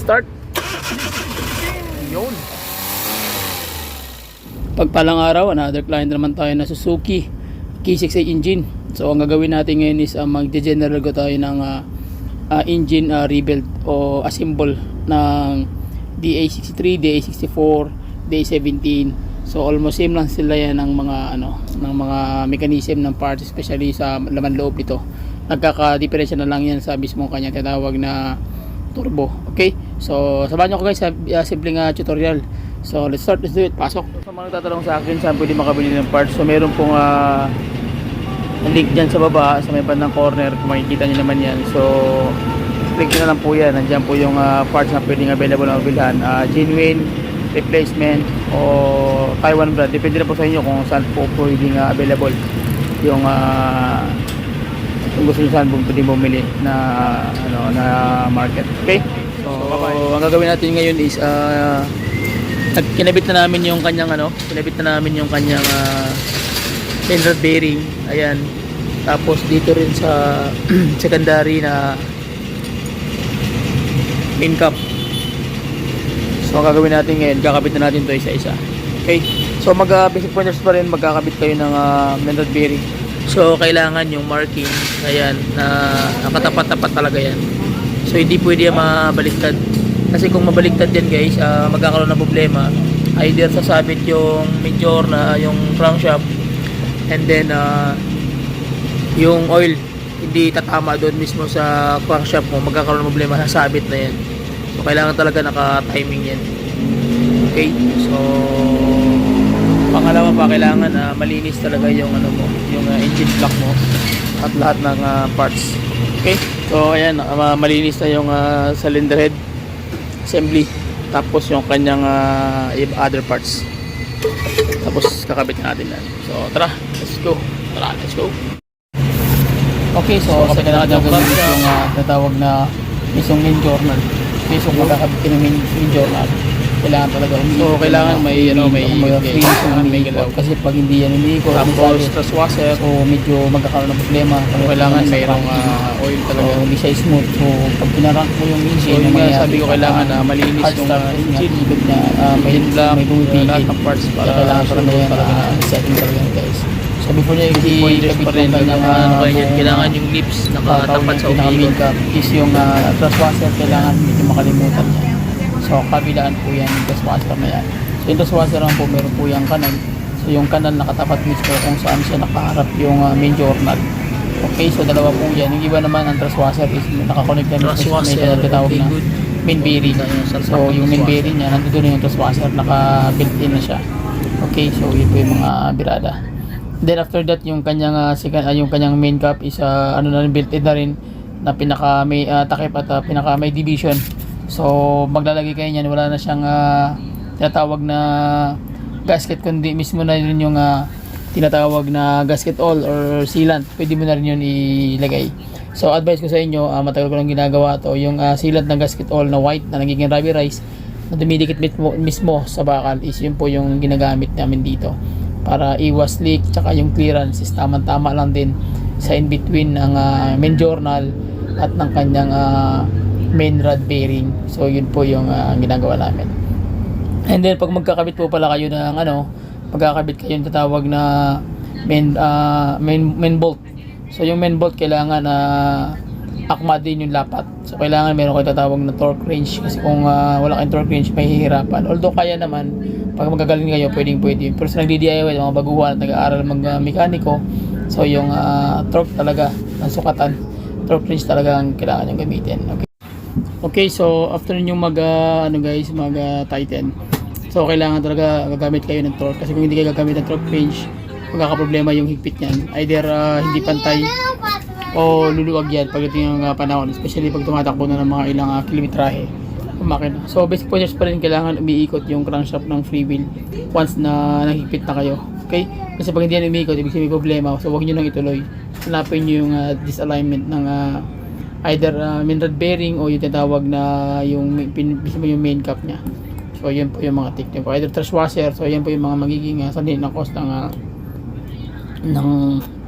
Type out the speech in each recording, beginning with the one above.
start. Yun. Pagpalang araw, another client naman tayo na Suzuki K68 engine. So ang gagawin natin ngayon is mag-general ko tayo ng engine rebuild o assemble ng DA63, DA64, DA17. So almost same lang sila yan ng mga ng mga mechanism ng parts, especially sa laman loob nito. Nagkaka-diferensya na lang yan sa mismong kanya tinatawag na turbo. Okay? So samahan nyo ko guys sa simpleng tutorial. So let's start, let's do it. Pasok. So mga nagtatanong sa akin saan pwede makabili ng parts. So meron pong link dyan sa baba sa may bandang corner, kung makikita nyo naman yan. So click na lang po yan. Nandiyan po yung parts na pwedeng available na mabilhan. Genuine, replacement o Taiwan brand. Depende na po sa inyo kung saan po pwedeng available yung kung gusto nyo saan po pwedeng bumili na na market. Okay? So ang gagawin natin ngayon is kinabit na namin yung kanyang main rod bearing. Ayan. Tapos dito rin sa secondary na main cap. So ang gagawin natin ngayon, kakabit na natin ito isa-isa. Okay? So basic pointers pa rin, magkakabit kayo ng main rod bearing. So kailangan yung marking, ayan, na nakatapat-tapat talaga yan. So hindi pwede mabaliktad. Kasi kung mabaliktad yan guys, magkakaroon ng problema. Either sasabit yung major na yung crankshaft, and then yung oil hindi tatama doon mismo sa crankshaft mo, magkakaroon ng problema, sasabit na yan. So kailangan talaga naka-timing yan. Okay? So pangalawa pa, kailangan malinis talaga yung yung engine block mo at lahat ng parts. Okay? So ayan, malinis na yung cylinder head assembly, tapos yung kanyang other parts, tapos kakabit natin yan. So tara, let's go. Okay, so kapag natin yung tatawag na mismong main journal, mismong magkakabit ka ng main journal, kailangan talaga kailangan may may galaw, kasi pag hindi yan umiikot, tapos stress washer, so medyo magkakaroon ng problema. Kailangan mayroong oil talaga, hindi siya smooth. So pag pinarank mo yung engine, so sabi ko kailangan malinis yung engine niya, may lahat ng parts para kailangan talaga setting talaga guys. So before niya i-kabit pa rin kailangan yung lips nakatapat sa umiikot is yung stress washer, kailangan medyo makalimutan niya. So kabilaan po yan yung gas washer na yan. So yung gas washer naman po, meron po yung kanan. So yung kanan nakatapat mismo kung saan siya nakaharap yung main journal. Okay, so dalawa po yan. Yung iba naman ang gas washer is nakakonect na mismo sa may tinatawag na main bearing. So yung main bearing niya, nandito na yung gas washer, naka-built in na siya. Okay, so yun po yung mga birada. Then after that, yung kanyang yung kanyang main cap is na rin, built in na rin, na pinaka may takip at pinaka may division. So maglalagay kayo niyan, wala na siyang tinatawag na gasket, kundi mismo na rin yung tinatawag na gasket all or sealant, pwede mo na rin yun ilagay. So advice ko sa inyo, matagal ko lang ginagawa to, yung sealant ng gasket all na white na nagiging rubberized na dumidikit mismo sa bakal, is yun po yung ginagamit namin dito para iwas leak, tsaka yung clearance is tama lang din sa in between ng main journal at ng kanyang main rod bearing. So yun po yung ginagawa namin. And then pag magkakabit po pala kayo ng magkakabit kayo ng tatawag na main bolt. So yung main bolt kailangan akma din yung lapat. So kailangan meron kayo tatawag na torque range, kasi kung wala kayong torque range, mahihirapan. Although kaya naman, pag magagaling kayo, pwede. Pero sa nagdi-DIY, mga baguhan at nag-aaral mag-mekaniko, so yung torque talaga ng sukatan, torque range talaga ang kailangan yung gamitin. Okay, so after nyo mag-tighten, so kailangan talaga gagamit kayo ng torque, kasi kung hindi kayo gagamit ng torque range, magkakaproblema yung higpit niyan. Either hindi pantay o luluwag yan pagdating ng panahon, especially pag tumatakbo na ng mga ilang kilometrahe ang makina. So basic pointers pa rin, kailangan umiikot yung crankshaft ng freewheel once na nahigpit na kayo. Okay? Kasi pag hindi yan umiikot, ibig sabihin may problema, so huwag nyo nang ituloy. Hanapin nyo yung disalignment ng either main rod bearing o yung tinatawag na yung main cap nya. So yun po yung mga technique po, either trash washer. So yan po yung mga magiging sanhin ng cost ng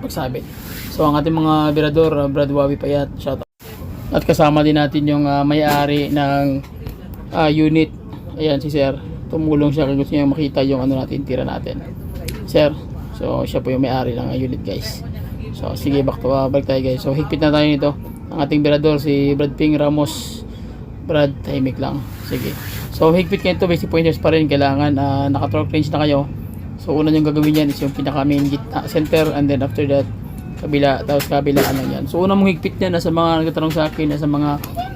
pagsabit. So ang ating mga birador, Brad Wawi Payat, shout out. At kasama din natin yung may-ari ng unit. Ayan si sir, tumulong siya kung gusto niya makita yung ano natin, tira natin. Sir, so siya po yung may-ari ng unit guys. So sige, balik tayo guys. So higpit na tayo nito. Ang ating birador si Brad Ping Ramos. Brad, tahimik lang. Sige. So higpit kayo ito, basic pointers pa rin. Kailangan naka-torque range na kayo. So una yung gagawin yan is yung pinaka main gitna, center, and then after that kabila, tapos kabila ano yan. So una mong higpit yan, nasa mga nagtatanong sa akin, nasa mga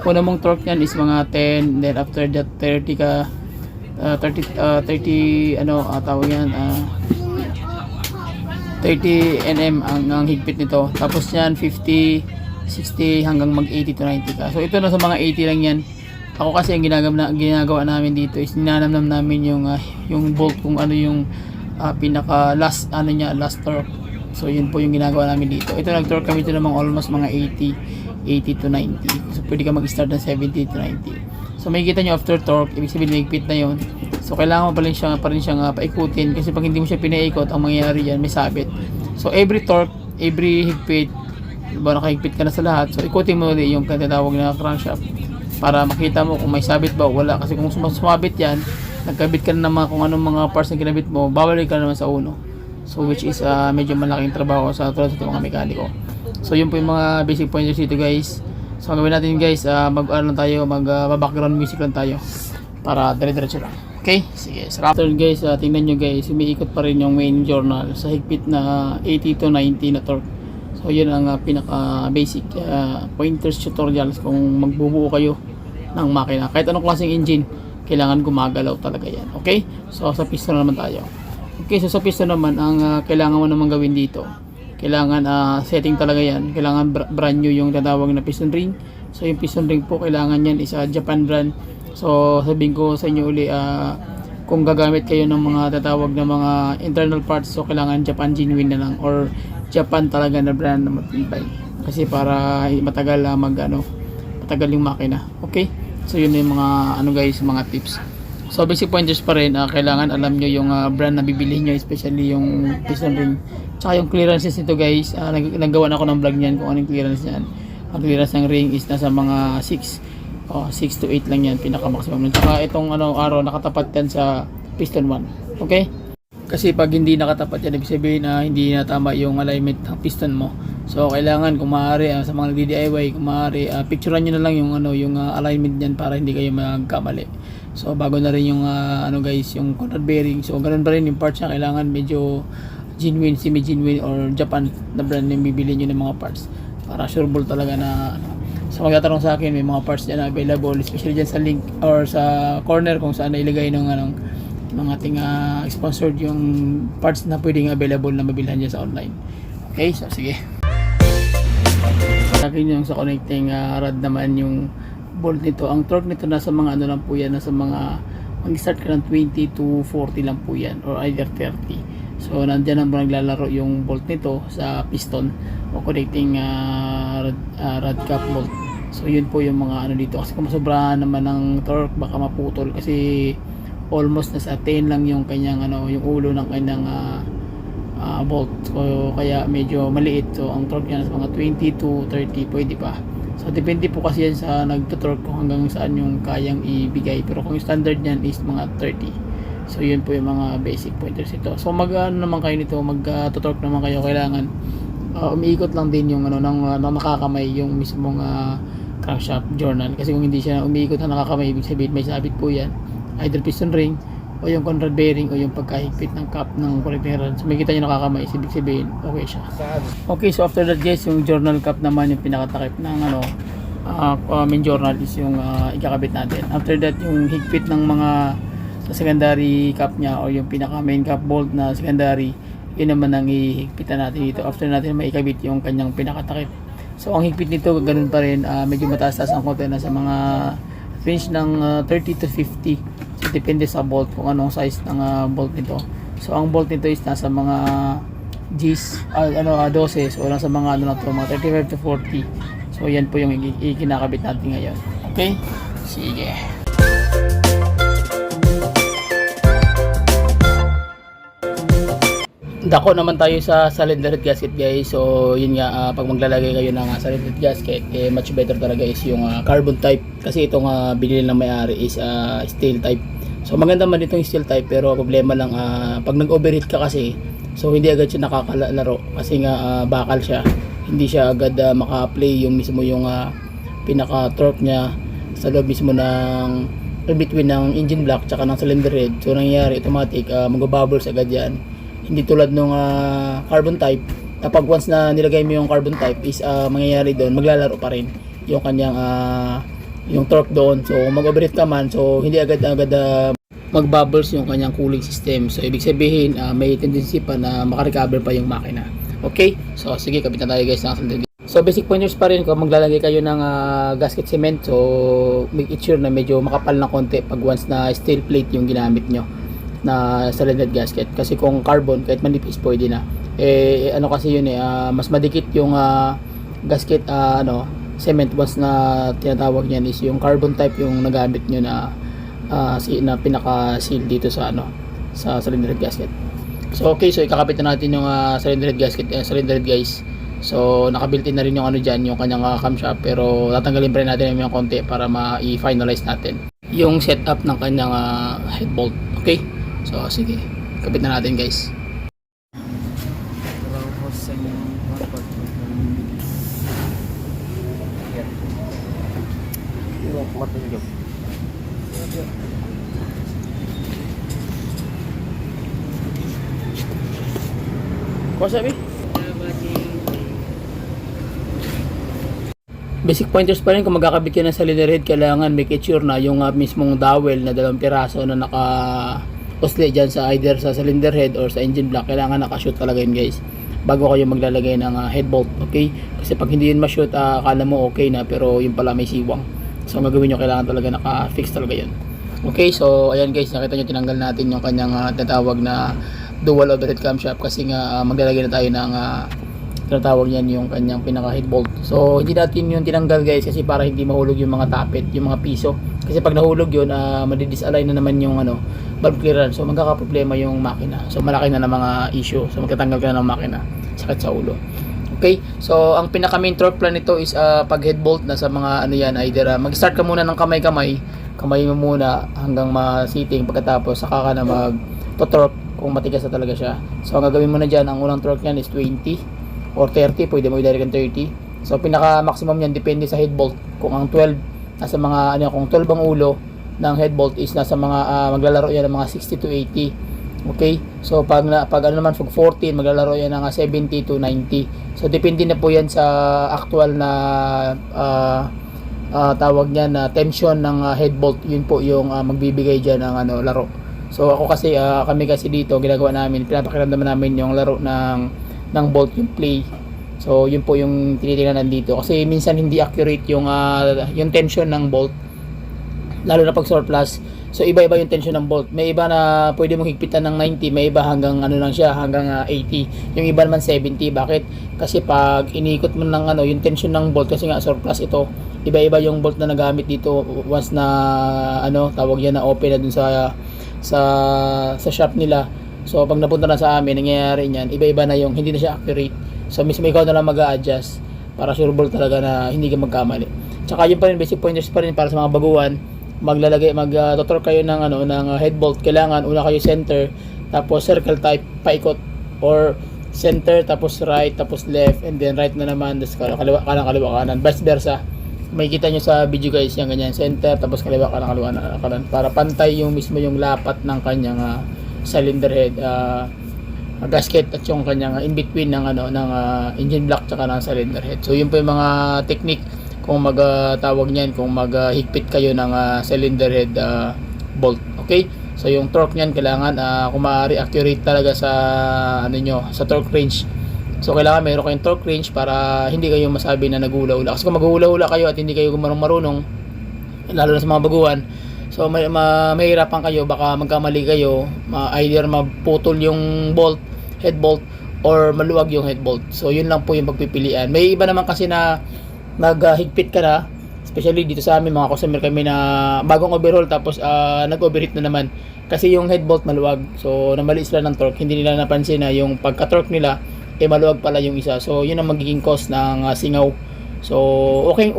una mong torque yan is mga 10, then after that 30 ka 30 ano tawag yan 30 nm ang higpit nito. Tapos yan 50, 60 hanggang mag 80 to 90 ka. So ito na sa mga 80 lang yan. Ako kasi ang ginagawa namin dito is ninanamnam namin yung bolt kung ano yung pinaka last ano niya, last torque. So yun po yung ginagawa namin dito. Ito nag-torque kami ito namang almost mga 80 to 90. So pwede ka mag-start ng 70 to 90. So makikita nyo after torque, ibig sabihin mahigpit na yun. So kailangan mo pa rin siyang paikutin, kasi pag hindi mo siya pinaikot, ang mangyayari yan, may sabit. So every torque, every higpit, diba nakahigpit ka na sa lahat, so ikutin mo ulit yung tinatawag na crankshaft para makita mo kung may sabit ba o wala. Kasi kung sumabit yan, nagkabit ka na naman kung anong mga parts na kinabit mo, babalik ka naman sa uno. So which is medyo malaking trabaho sa tulad sa mga mekaniko. So yun po yung mga basic pointers dito guys. So ang gawin natin guys, mag-background music lang tayo para dire-diretso lang. Okay? Sige. So after guys, tingnan nyo guys, umiikot pa rin yung main journal sa higpit na 80 to 90 na torque. So yun ang pinaka basic pointers tutorials kung magbubuo kayo ng makina. Kahit anong klaseng engine, kailangan gumagalaw talaga yan. Okay? So sa piston naman tayo. Okay, so sa piston naman, ang kailangan mo naman gawin dito, kailangan setting talaga yan. Kailangan brand new yung tatawag na piston ring. So yung piston ring po, kailangan yan is Japan brand. So sabihin ko sa inyo uli, kung gagamit kayo ng mga tatawag na mga internal parts, so kailangan Japan genuine na lang or Japan talaga na brand na matibay. Kasi para matagal matagal yung makina. Okay? So yun yung mga guys, mga tips. So basic pointers pa rin, kailangan alam nyo yung brand na bibili nyo, especially yung piston ring. Tsaka yung clearances nito guys, naggawa na ako ng vlog niyan kung anong clearance niyan. Ang clearance ng ring is nasa mga 6 to 8 lang yan, pinaka maximum. Tsaka itong araw nakatapat yan sa piston 1. Okay? Kasi pag hindi nakatapat yan, ibig sabihin na hindi na tama yung alignment ng piston mo. So kailangan kung maaari sa mga nagdi-DIY, kung maaari picturean niyo na lang yung yung alignment niyan para hindi kayo magkamali. So bago na rin yung guys, yung conrod bearing. So ganoon pa rin yung parts niya, kailangan medyo genuine, semi-genuine or Japan na brand yung bibili niyo ng mga parts para sureball talaga na So magtatanong sa akin, may mga parts dyan na available, especially dyan sa link or sa corner kung saan na ilagay ng ating sponsored yung parts na pwedeng available na mabilhan dyan sa online. Okay, so sige. Sa akin yung sa connecting rod naman yung bolt nito. Ang torque nito nasa mga lang po yan, nasa mga mag-start ka ng 20 to 40 lang po yan or either 30. So nandyan ang naglalaro yung bolt nito sa piston o connecting rod cap bolt. So yun po yung mga dito, kasi kung masobrahan naman ng torque baka maputol kasi almost nasa 10 lang yung kanyang yung ulo ng kanyang bolt. So kaya medyo maliit. So ang torque niya nasa mga 20 to 30 pwede pa. So depende po kasi yan sa nagto-torque kung hanggang saan yung kayang ibigay. Pero kung standard niyan is mga 30. So yun po yung mga basic pointers ito. So naman kayo nito, mag-torque naman kayo, kailangan umiikot lang din yung ng nakakamay yung mismong crankshaft journal. Kasi kung hindi siya umiikot na nakakamay, ibig sabihin may sabit po yan. Either piston ring o yung conrod bearing o yung pagkahigpit ng cap ng connecting rod. So makikita nyo nakakamay, ibig sabihin okay siya. Okay, so after that guys, yung journal cap naman yung pinakatakip ng main journal is yung ikakabit natin. After that, yung higpit ng mga sa secondary cap nya o yung pinaka main cap bolt na secondary, yun naman ang ihigpitan natin dito after natin maikabit yung kanyang pinakatakip. So ang higpit nito ganun pa rin, medyo mataas-taas ang konti na sa mga range ng 30 to 50. So depende sa bolt kung anong size ng bolt nito. So ang bolt nito is nasa mga G's 12, so nasa mga mga 35 to 40. So yan po yung ikinakabit natin ngayon. Okay? Sige. Dako naman tayo sa cylinder head gasket guys. So yun nga, pag maglalagay kayo ng cylinder head gasket, much better talaga is yung carbon type, kasi itong binili ng may-ari is steel type. So maganda man itong steel type, pero problema lang pag nag-overheat ka kasi, so hindi agad siya nakakalaro kasi nga bakal siya, hindi siya agad maka-play yung mismo yung pinaka torque niya sa loob mismo ng in between ng engine block tsaka ng cylinder head. So nangyayari automatic mag-bubbles agad yan. Hindi tulad nung carbon type, kapag once na nilagay mo yung carbon type is mangyayari doon, maglalaro pa rin yung kanyang yung torque doon. So mag-overheat ka man, so hindi agad-agad mag-bubbles yung kanyang cooling system. So ibig sabihin may tendency pa na makarecover pa yung makina. Okay? So sige, kabit na tayo guys ng cylinder. So basic pointers pa rin kung maglalagay kayo ng gasket cement, so make it sure na medyo makapal na konti pag once na steel plate yung ginamit nyo na cylinder gasket, kasi kung carbon kahit manipis pwede na. Ano kasi yun mas madikit yung gasket cement once na tinatawag niyan is yung carbon type yung nagamit nyo na pinaka seal dito sa sa cylinder gasket. So okay, so ikakapit na natin yung cylinder gasket, cylinder guys. So naka-built-in na rin yung diyan, yung kanyang camshaft, pero tatanggalin pa rin natin yung konti para ma-finalize natin yung setup ng kanyang head bolt. Okay? So sige, kapit na natin guys. Kung sabi? Basic pointers pa rin kung magkakabit ka ng cylinder head, kailangan make it sure na yung mismong dowel na 2 piraso na naka-oscillate dyan sa either sa cylinder head or sa engine block, kailangan nakashoot talaga yun guys bago kayo maglalagay ng head bolt. Okay? Kasi pag hindi yun ma-shoot, akala mo okay na, pero yun pala may siwang. So ang gagawin nyo, kailangan talaga naka-fix talaga yun. Okay, so ayan guys, nakita nyo tinanggal natin yung kanyang tinatawag na dual overhead camshaft, kasi nga maglalagay na tayo ng tinatawag yan yung kanyang pinaka head bolt. So hindi natin yung tinanggal guys kasi para hindi mahulog yung mga tappet, yung mga piso, kasi pag nahulog yun madi-disalign na naman yung valve clearance, so magkakaproblema yung makina. So malaki na ng mga issue, so magtatanggal ka na ng makina, sakit sa ulo. Okay, so ang pinaka main torque plan nito is pag head bolt na sa mga yan, either mag-start ka muna ng kamay mo muna hanggang ma-sitting, pagkatapos saka ka na mag-torque kung matigas na talaga siya. So ang gagawin mo na dyan, ang unang torque yan is 20 or 30, pwede mo i-direct ng 30. So pinaka maximum niyan depende sa head bolt. Kung ang 12 nasa mga kung 12 ang ulo ng head bolt is nasa mga maglalaro yan ng mga 60 to 80. Okay? So pag naman pag 14, maglalaro yan ng 70 to 90. So depende na po yan sa actual na tawag niyan na tension ng head bolt. Yun po yung magbibigay diyan ng laro. So ako kasi kami kasi dito ginagawa namin, pinapakiramdaman namin yung laro ng bolt, yung play. So yun po yung tinitingnan dito, kasi minsan hindi accurate yung tension ng bolt, lalo na pag surplus. So iba-iba yung tension ng bolt. May iba na pwede mong higpitan ng 90, may iba hanggang lang siya, hanggang 80. Yung iba naman 70. Bakit? Kasi pag inikot mo ng yung tension ng bolt, kasi nga surplus ito, iba-iba yung bolt na nagamit dito once na tawag yan na open na dun sa shop nila. So pag napunta na sa amin, nangyayari niyan, iba-iba na yung hindi na siya accurate. So mismo ikaw na lang mag-a-adjust para sureball talaga na hindi ka magkamali. Tsaka yun pa rin, basic pointers pa rin para sa mga baguhan. Mag-torque kayo ng head bolt. Kailangan una kayo center, tapos circle type paikot, or center tapos right tapos left, and then right na naman, tapos kaliwa kanan, vice versa. May kita nyo sa video guys, yung ganyan, center tapos kaliwa kanan, para pantay yung mismo yung lapat ng kanyang cylinder head gasket at yung kanyang in between ng engine block tsaka ng cylinder head. So yun po yung mga technique kung tawag niyan, kung maghigpit kayo ng cylinder head bolt. Okay, so yung torque niyan kailangan kung maaari accurate talaga sa sa torque range. So kailangan meron kayong torque range para hindi kayo masabi na naghula-hula, kasi kung maghula-hula kayo at hindi kayo marunong, lalo na sa mga baguhan, so mahirapan kayo, baka magkamali kayo, either maputol yung head bolt, or maluwag yung head bolt. So yun lang po yung pagpipilian. May iba naman kasi na naghigpit ka na, Especially dito sa amin, mga customer kami na bagong overhaul tapos nag-overheat na naman. Kasi yung head bolt maluwag. So, namali sila ng torque. Hindi nila napansin na yung pagka-torque nila, maluwag pala yung isa. So, yun ang magiging cause ng singaw. So, okay,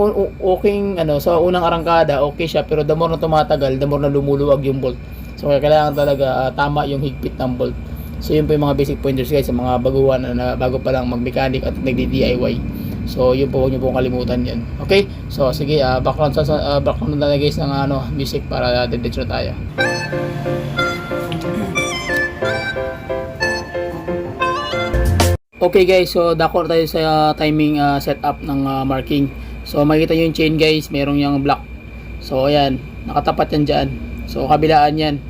sa unang arangkada, okay siya. Pero the more na tumatagal, the more na lumuluwag yung bolt. So, kailangan talaga tama yung higpit ng bolt. So, yun po yung mga basic pointers guys sa mga baguhan na bago pa lang mag-mechanic at nagdi-DIY. So, yun po, huwag nyo pong kalimutan yan. Okay? So, sige, background na guys ng music para diretso na tayo. Okay guys, so dako na tayo sa timing setup ng marking. So, makikita nyo yung chain guys, mayroong yung block. So, ayan, nakatapat yan dyan. So, kabilaan yan.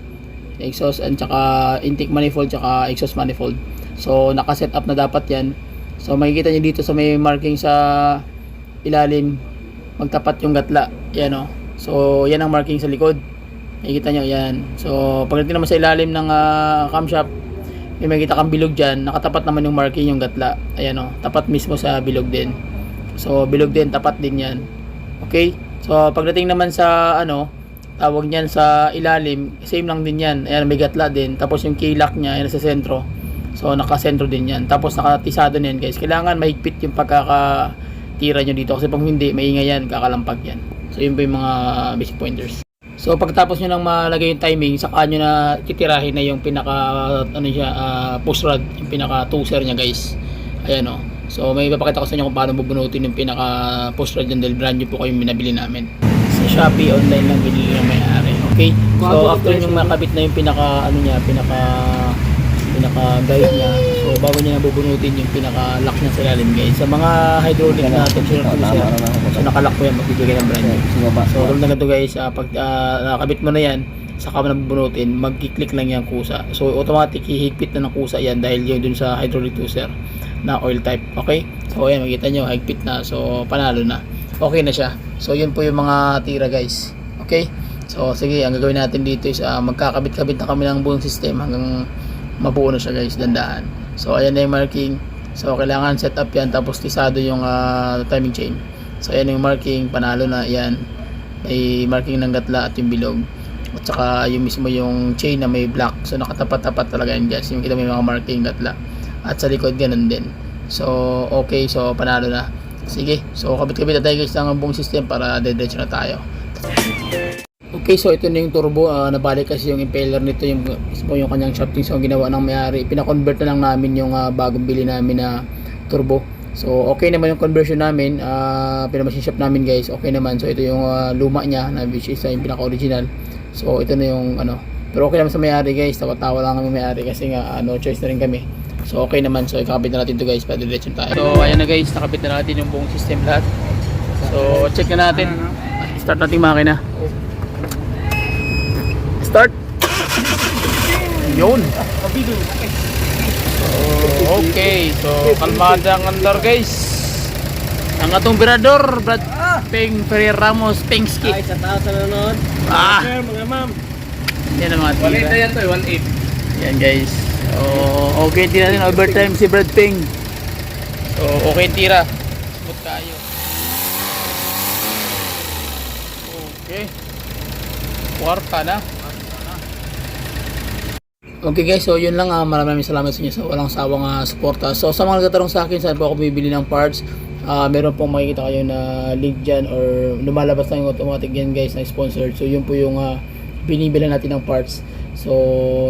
Exhaust and tsaka intake manifold tsaka exhaust manifold. So, naka-set up na dapat yan. So makikita niyo dito sa may marking sa ilalim, magtapat yung gatla. Yan o. So yan ang marking sa likod. Makikita niyo yan. So pagdating naman sa ilalim ng camshaft, may makikita kang bilog dyan. Nakatapat naman yung marking yung gatla. Ayan o. Tapat mismo sa bilog din. So bilog din, tapat din yan. Okay? So pagdating naman sa tawag niyan sa ilalim, same lang din yan. Ayan, may gatla din. Tapos yung kilak niya, yan sa sentro. So, nakasentro din yan. Tapos, nakatisado na yan, guys. Kailangan mahigpit yung pagkakatira nyo dito. Kasi pag hindi, maingay yan, kakalampag yan. So, yun po yung mga basic pointers. So, pagkatapos nyo nang malagay yung timing, saka nyo na titirahin na yung push rod, yung pinaka-toaster niya, guys. Ayan, o. So, may ipapakita ko sa inyo kung paano bubunutin yung pinaka-push rod yan dahil brand new po kayong binabili namin. Sa Shopee, online lang binili ng may-ari. Okay? So, after nyo makabit na yung pinaka-guide niya. So, bago niya nabubunutin yung pinaka-lock niya sa ilalim guys. Sa mga hydraulic na tensioner cruiser, so naka-lock po yan, magbibigay ng brand new. So, tulad na ganito guys, pag nakabit mo na yan, saka mo nabubunutin, mag-click lang yung kusa. So, automatic hihigpit na ng kusa yan dahil yun dun sa hydraulic cruiser na oil type. Okay? So, ayan, makikita nyo, higpit na. So, panalo na. Okay na siya. So, yun po yung mga tira guys. Okay? So, sige, ang gagawin natin dito is magkakabit-kabit na kami ng buong system hanggang mabuo na siya guys, dandahan. So ayan na yung marking. So kailangan set up yan, tapos tisado yung timing chain. So ayan yung marking, panalo na yan. May marking ng gatla at yung bilog. At saka yung mismo yung chain na may black. So nakatapat-tapat talaga yan guys. Yung kita may mga marking gatla. At sa likod ganun din. So okay, so panalo na. Sige, so kabit-kabit na tayo guys ng buong system para diretso na tayo. Okay, so ito na yung turbo. Nabalik kasi yung impeller nito, yung kanyang shafting. So ginawa ng may-ari, pina-convert na lang namin yung bagong bili namin na turbo. So okay naman yung conversion namin, pinamachine shop namin guys, okay naman. So ito yung luma niya, na which is yung pinaka-original. So ito na yung pero okay naman sa may-ari guys, tawa-tawa lang kami may-ari kasi nga no choice na rin kami. So okay naman, so ikakabit na natin to guys, para diretso tayo. So ayan na guys, nakabit na natin yung buong system lahat. So check na natin, start natin makina. Start. Yun. So, okay. So, kalmada ang andar guys. Ang atong birador, Brad Ping Ferrer Ramos Pingski. Ay, sa tao sa nanonood. Mga ma'am. Yan ang mga tira. 1.8 na yan to, 1.8. Yan guys. So, okay tira din overtime si Brad Ping. So, okay tira. Smooth kayo. Okay. Kwarta na. Okay guys, so yun lang, maraming salamat sa inyo sa walang sawang suporta. So sa mga nagtatanong sa akin saan po ako bibili ng parts, meron pong makikita kayo na link dyan or lumalabas na yung automatic yan guys na sponsored. So yun po yung binibili natin ng parts. So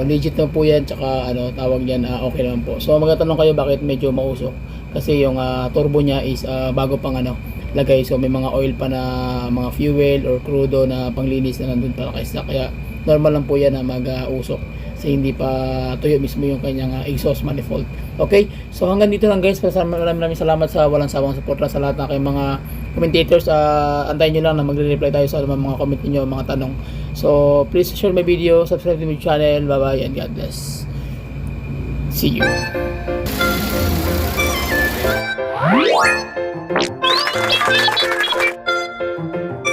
legit na po yan, tsaka tawag yan, okay naman po. So magtatanong kayo bakit medyo mausok, kasi yung turbo nya is bago pang lagay. So may mga oil pa na mga fuel or crudo na panglinis na nandun para kay stock. Kaya normal lang po yan na mag-usok. Kasi hindi pa tuyo mismo yung kanyang exhaust manifold. Okay? So hanggang dito lang guys. Maraming salamat sa walang sawang suporta sa lahat ng kayong mga commentators. Antayin nyo lang na magre-reply tayo sa mga comment niyo, mga tanong. So please share my video, subscribe to my channel. Bye bye and God bless. See you.